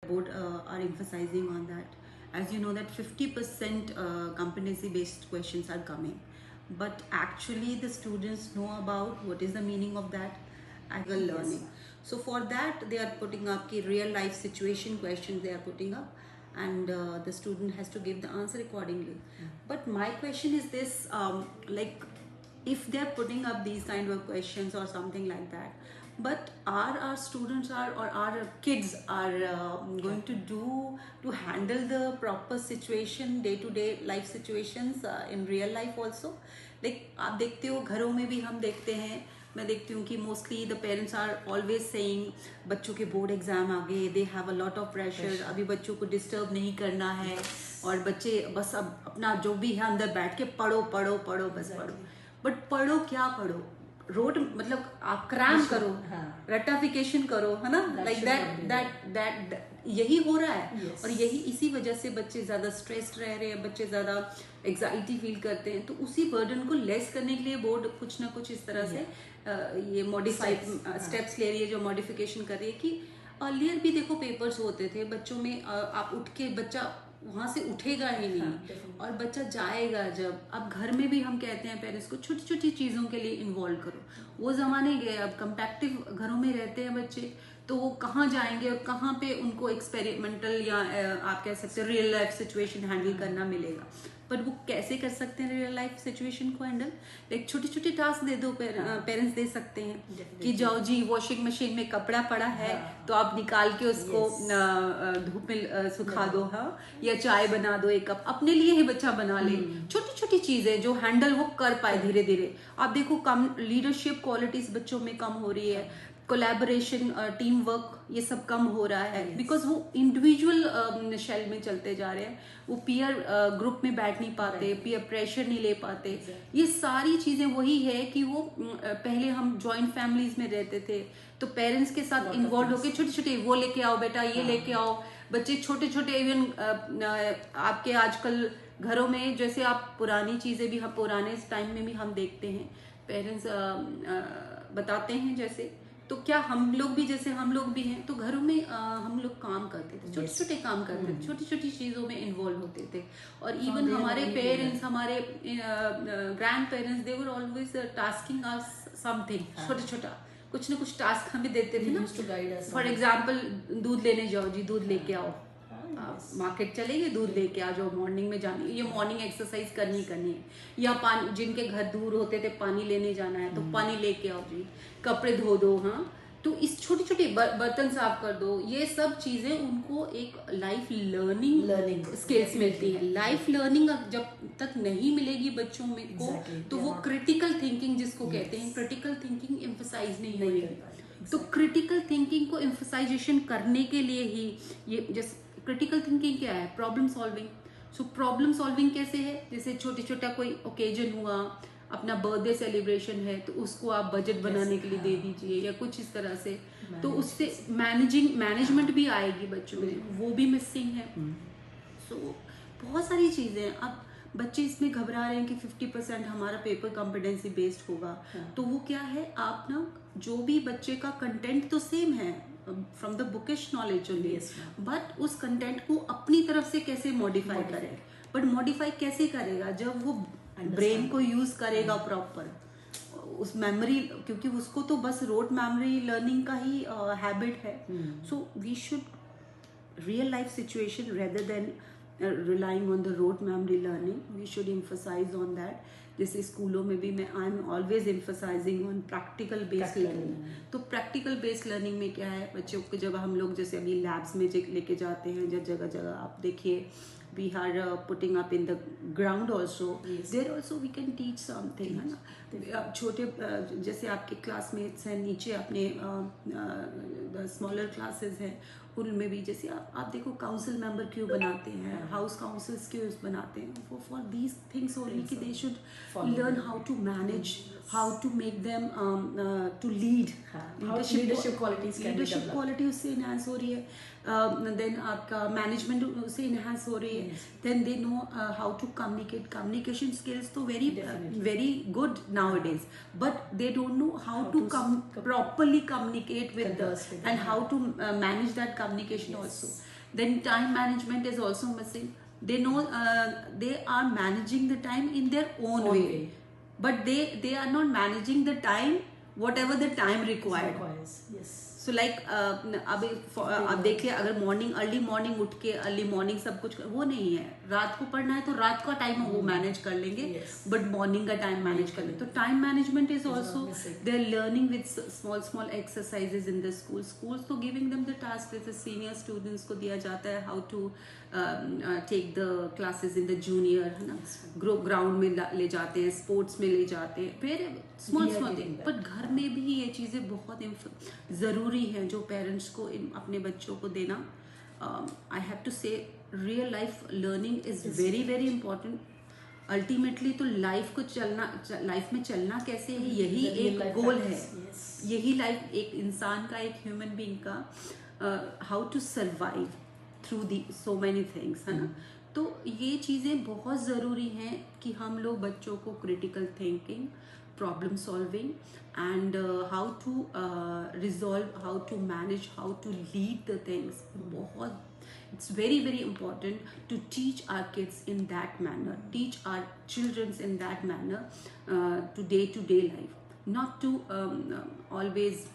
board are emphasizing on that. As you know that 50% competency based questions are coming, but actually the students know about what is the meaning of that actual learning. So for that they are putting up ki real life situation questions they are putting up, and the student has to give the answer accordingly. But my question is this, like if they're putting up these kind of questions or something like that, but are our students are or our kids are going to do to handle the proper situation, day to day life situations in real life also? Like आप देखते हो घरों में भी हम देखते हैं, मैं देखती हूँ कि mostly the parents are always saying बच्चों के बोर्ड एग्जाम आ गए, they have a lot of pressure, अभी बच्चों को डिस्टर्ब नहीं करना है, और बच्चे बस अब अपना जो भी है अंदर बैठ के पढ़ो पढ़ो पढ़ो बस पढ़ो। बट पढ़ो क्या पढ़ो, रोड मतलब आप क्रैम करो, रटाफिकेशन करो, है ना, लाइक दैट यही हो रहा है। और यही इसी वजह से बच्चे ज्यादा स्ट्रेस्ड रह रहे हैं, बच्चे ज्यादा एग्जाइटी फील करते हैं। तो उसी बर्डन को लेस करने के लिए बोर्ड कुछ ना कुछ इस तरह से ये मॉडिफाइड स्टेप्स ले रही है, जो मॉडिफिकेशन कर रही है। कि अर्लियर भी देखो पेपर्स होते थे बच्चों में, आप उठ के बच्चा वहां से उठेगा ही नहीं, और बच्चा जाएगा जब, अब घर में भी हम कहते हैं पेरेंट्स को छोटी छोटी चीजों के लिए इन्वॉल्व करो, वो जमाने गए। अब कंपैक्टिव घरों में रहते हैं बच्चे, तो वो कहाँ जाएंगे और कहाँ पे उनको एक्सपेरिमेंटल या आप कह सकते हो रियल लाइफ सिचुएशन हैंडल करना मिलेगा। पर वो कैसे कर सकते हैं रियल लाइफ सिचुएशन को हैंडल? लाइक छोटे छोटे टास्क दे दो, पेरेंट्स दे सकते हैं कि जाओ जी वॉशिंग मशीन में कपड़ा पड़ा है तो आप निकाल के उसको धूप में सुखा दो, हाँ, या चाय बना दो एक कप, अपने लिए ही बच्चा बना ले। छोटी छोटी चीजें जो हैंडल वो कर पाए धीरे धीरे। आप देखो कम लीडरशिप क्वालिटीज बच्चों में कम हो रही है, कोलैबोरेशन, टीम वर्क, ये सब कम हो रहा है, बिकॉज वो इंडिविजुअल शेल में चलते जा रहे हैं, वो पीयर ग्रुप में बैठ नहीं पाते, पीयर प्रेशर नहीं ले पाते। ये सारी चीजें वही है कि वो पहले हम जॉइंट फैमिलीज में रहते थे, तो पेरेंट्स के साथ इन्वॉल्व होके छोटे छोटे वो लेके आओ बेटा, ये लेके आओ, बच्चे छोटे छोटे इवन आपके आजकल घरों में जैसे आप पुरानी चीजें भी हम पुराने टाइम में भी हम देखते हैं, पेरेंट्स बताते हैं जैसे, तो क्या हम लोग भी जैसे हम लोग भी हैं, तो घरों में हम लोग काम करते थे, छोटे छोटे काम करते थे, छोटी छोटी चीजों में इन्वॉल्व होते थे। और इवन हमारे पेरेंट्स, हमारे grand parents, they were always tasking us something, छोटा छोटा कुछ ना कुछ टास्क हमें देते थे ना। फॉर एग्जाम्पल दूध लेने जाओ जी, दूध लेके आओ, मार्केट चले गए, दूध लेके आ जाओ, मॉर्निंग में जानी, ये मॉर्निंग एक्सरसाइज करनी है, या पानी, जिनके घर दूर होते थे पानी लेने जाना है तो पानी लेके आओ जी, कपड़े धो दो, हाँ, तो इस छोटे छोटे बर्तन साफ कर दो, ये सब चीजें उनको एक लाइफ लर्निंग स्किल्स मिलती है। लाइफ लर्निंग जब तक नहीं मिलेगी बच्चों में को, तो वो क्रिटिकल थिंकिंग जिसको कहते हैं, क्रिटिकल थिंकिंग एम्फसाइज नहीं होगी। तो क्रिटिकल थिंकिंग को एम्फसाइजेशन करने के लिए ही ये, जैसे क्रिटिकल थिंकिंग क्या है, problem solving. So problem solving कैसे है, जैसे छोटे छोटा कोई ओकेजन हुआ, अपना बर्थडे सेलिब्रेशन है, तो उसको आप बजट बनाने के लिए दे दीजिए, या कुछ इस तरह से, तो उससे मैनेजमेंट भी आएगी बच्चों में, वो भी मिसिंग है। सो बहुत सारी चीजें। अब बच्चे इसमें घबरा रहे हैं कि 50% हमारा पेपर कॉम्पिटेंसी बेस्ड होगा, तो वो क्या है, आप ना जो भी बच्चे का कंटेंट तो सेम है from the bookish knowledge only, but उस कंटेंट को अपनी तरफ से कैसे मॉडिफाई करें। बट मॉडिफाई कैसे करेगा, जब वो ब्रेन को यूज करेगा प्रॉपर, उस मेमोरी, क्योंकि उसको तो बस रोट मेमोरी लर्निंग का ही हैबिट है। So we should real life situation rather than relying on the rote memory learning, we should emphasize on that. जैसे स्कूलों में भी मैं I am always emphasising on practical based learning. तो practical based learning में क्या है, बच्चों को जब हम लोग जैसे अभी लैब्स में लेके जाते हैं, जब जगह जगह आप देखिए we are putting up in the ground also, there also we can teach something, है ना। छोटे जैसे आपके क्लासमेट्स हैं नीचे, अपने स्मॉलर क्लासेस हैं, उनमें भी जैसे आप देखो काउंसिल मेंबर क्यों बनाते हैं, हाउस काउंसिल्स क्यों बनाते हैं, फॉर दीज थिंग्स ओनली, कि they should learn how to manage, how to make them to lead, leadership quality उससे इनहांस हो रही है, देन आपका मैनेजमेंट उससे इनहांस हो रही है, then they know how to communication skills तो very good nowadays, but they don't know how to properly communicate with and how to manage that communication also. Then time management is also missing. They know they are managing the time in their own way, but they are not managing the time whatever the time required. Yes. So like अब देखिए, अगर morning early morning उठ के early morning सब कुछ वो नहीं है, रात को पढ़ना है तो रात का टाइम वो मैनेज कर लेंगे, बट मॉर्निंग का टाइम मैनेज कर लेंगे. तो time management is also they are learning with small small exercises in the schools तो गिविंग देम द टास्क. जैसे सीनियर स्टूडेंट्स को दिया जाता है how to take the classes in the junior, है ना, ग्राउंड में ले जाते हैं, स्पोर्ट्स में ले जाते हैं, फिर स्मॉल स्मॉल थिंग. बट घर में भी ये चीज़ें बहुत ज़रूरी हैं जो पेरेंट्स को अपने बच्चों को देना. आई हैव टू से real life learning is very very important. Ultimately तो लाइफ में चलना कैसे है, यही एक गोल है. यही लाइफ एक इंसान का, एक ह्यूमन बीइंग का, how to survive through the so many things, है ना. तो ये चीज़ें बहुत ज़रूरी हैं कि हम लोग बच्चों को critical thinking, problem solving and how to resolve, how to manage, how to lead the things. It's very very important to teach our kids in that manner, teach our children in that manner, to day life, not to always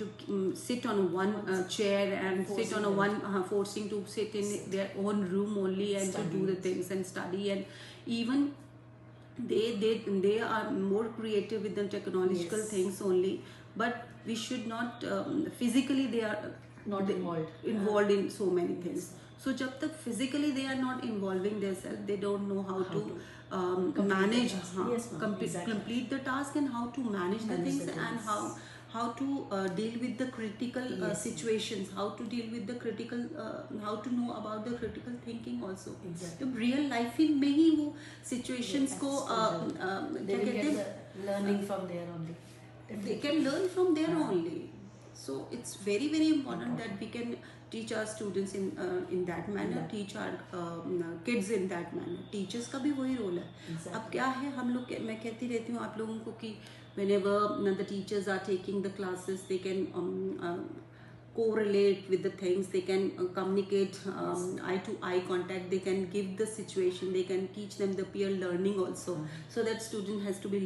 to sit on one chair and sit on a one forcing to sit in their own room only and to do the things and study. And even they are more creative with the technological things only, but we should not physically they are not involved in so many things. So jab tak physically they are not involving themselves, they don't know how to manage, complete the task and how to manage the things, and how to deal with the critical situations, how to deal with the critical, how to know about the critical thinking also. तो real life में ही वो situations को they will get learning from there only. They can learn from there only. So it's very very important that we can teach our students in that manner, teach our kids in that manner. Teachers का भी वही role है. अब क्या है, हम लोग, मैं कहती रहती हूँ आप लोगों को कि whenever the teachers are taking the classes, they can correlate with the things, they can communicate eye to eye contact, they can give the situation, they can teach them the peer learning also, so that student has to be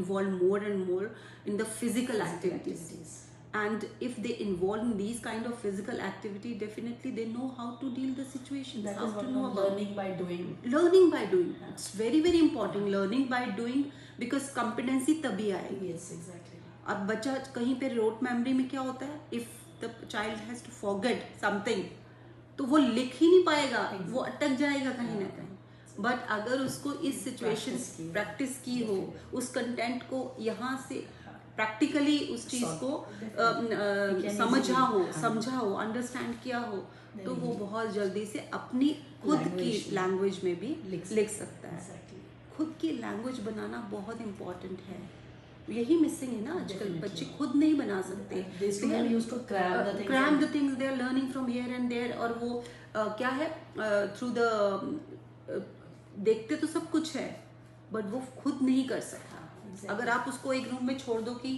involved more and more in the physical activities. And if they involve in these kind of physical activity, definitely they know how to deal the situations. That how is to know about learning by doing. Learning by doing. It's very very important. Learning by doing, because competency तभी आएगी. Yes, exactly. अब बच्चा कहीं पे road memory में क्या होता है, if the child has to forget something, तो वो लिख ही नहीं पाएगा, वो अटक जाएगा कहीं ना कहीं. बट अगर उसको इस सिचुएशन प्रैक्टिस की हो, उस कंटेंट को यहाँ से प्रैक्टिकली उस चीज को समझा हो, अंडरस्टैंड किया हो, तो वो बहुत जल्दी से अपनी खुद की लैंग्वेज में भी लिख सकता है. खुद की लैंग्वेज बनाना बहुत इम्पोर्टेंट है. यही मिसिंग है ना आजकल. बच्चे खुद नहीं बना सकते. cram the things, they are learning from here and there. और वो क्या है, through the देखते तो सब कुछ है, बट वो खुद नहीं कर सकता. अगर आप उसको एक रूम में छोड़ दो कि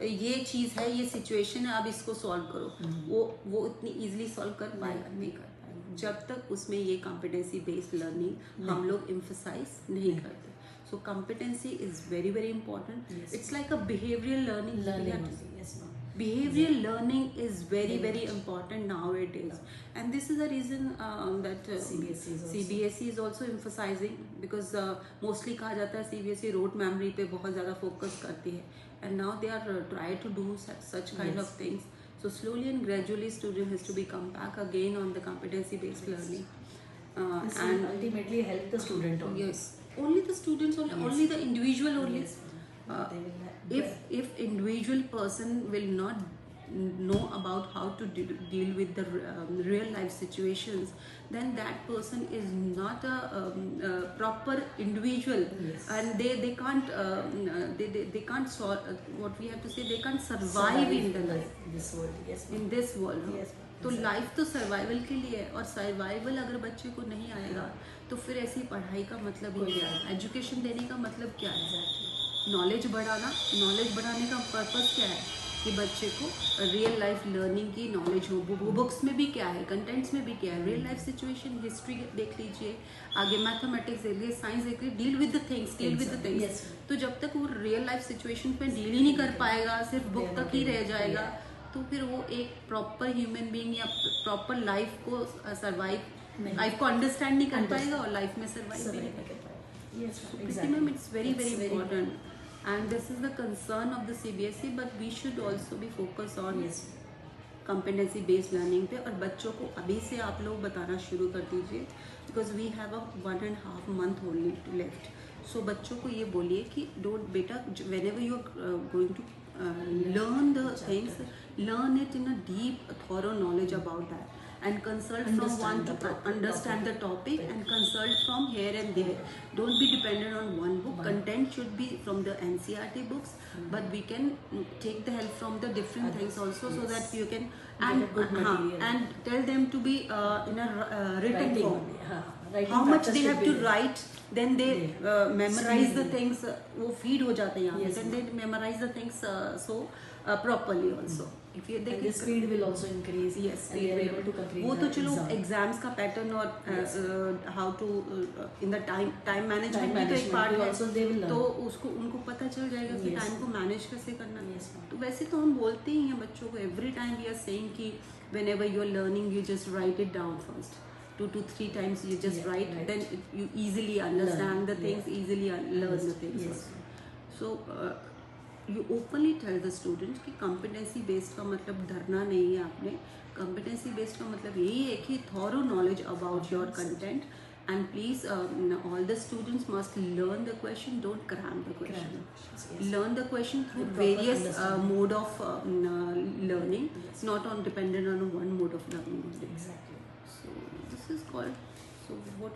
ये चीज़ है, ये सिचुएशन है, अब इसको सॉल्व करो, वो इतनी इजीली सॉल्व कर पाएगा नहीं कर पाएगा, जब तक उसमें ये कॉम्पिटेंसी बेस्ड लर्निंग हम लोग एम्फसाइज नहीं करते. So competency is very very important. It's like a behavioural learning. Behavioral learning is very very important nowadays, and this is the reason that CBSE is also emphasizing, because mostly कहा जाता है CBSE rote memory पे बहुत ज़्यादा focus करती है, and now they are try to do such kind of things. So slowly and gradually student has to be come back again on the competency based learning, and ultimately help the student only. Yes, only the students only the individual only. If individual person will not know about how to deal with the real life situations, then that person is not a proper individual. And they can't they can't solve, what we have to say, they can't survive in the life, in this world. तो life तो survival के लिए है, और survival अगर बच्चे को नहीं आएगा तो फिर ऐसी पढ़ाई का मतलब ही क्या है, एजुकेशन देने का मतलब क्या है, नॉलेज बढ़ाना. नॉलेज बढ़ाने का पर्पस क्या है, कि बच्चे को रियल लाइफ लर्निंग की नॉलेज हो। बुक्स में भी क्या है, कंटेंट्स में भी क्या है, रियल लाइफ सिचुएशन, हिस्ट्री देख लीजिए, आगे मैथमेटिक्स देख लीजिए, साइंस देख लीजिए, deal with the things, deal with the things. Yes. तो जब तक वो रियल लाइफ सिचुएशन में डील ही नहीं कर पाएगा, सिर्फ बुक Yeah, तक ही रह yeah. जाएगा, तो फिर वो एक प्रॉपर ह्यूमन बीइंग या प्रॉपर लाइफ को सर्वाइव, नहीं। लाइफ को अंडरस्टैंड नहीं कर पाएगा और लाइफ में सर्वाइव भी नहीं कर पाएगा। Yes, Pretty exactly. ma'am, it's very important, and this is the concern of the CBSE, but we should also be focused on Yes. competency based learning पे। और बच्चों को अभी से आप लोग बताना शुरू कर दीजिए, because we have a 1.5 month only left. So बच्चों को ये बोलिए कि don't बेटा, whenever you are going to learn the things, learn it in a deep thorough knowledge about that, and consult from one to understand the topic and consult from here and there. Don't be dependent on one book. Content should be from the NCERT books, but we can take the help from the different things also, so that you can and tell them to be in a written form. How much they have to write, then they memorize the things, वो feed हो जाते हैं यहाँ पे, then they memorize the things so properly also. If you And the speed will also increase. Yes, and they are able to complete वो the तो चलो exam. Exams का पैटर्न और how to in the time management भी तो एक management part will है, also they will learn. तो उसको उनको पता चल जाएगा कि Yes. टाइम को मैनेज कैसे करना है। Yes, ma'am. तो वैसे तो हम बोलते ही हैं बच्चों को, every time we are saying कि whenever you are learning, you just write it down first, 2 to 3 times you just Yeah, write, right. then you easily understand the things, easily learn the things Yes. also. So you openly tell the students कि competency based का मतलब डरना नहीं है आपने, competency based का मतलब यही है कि thorough knowledge about your content, and please all the students must learn the question, don't cram the question. Yes. Learn the question through With proper various understanding. mode of learning, Yes. not on dependent on one mode of learning only. Exactly. So this is called, so what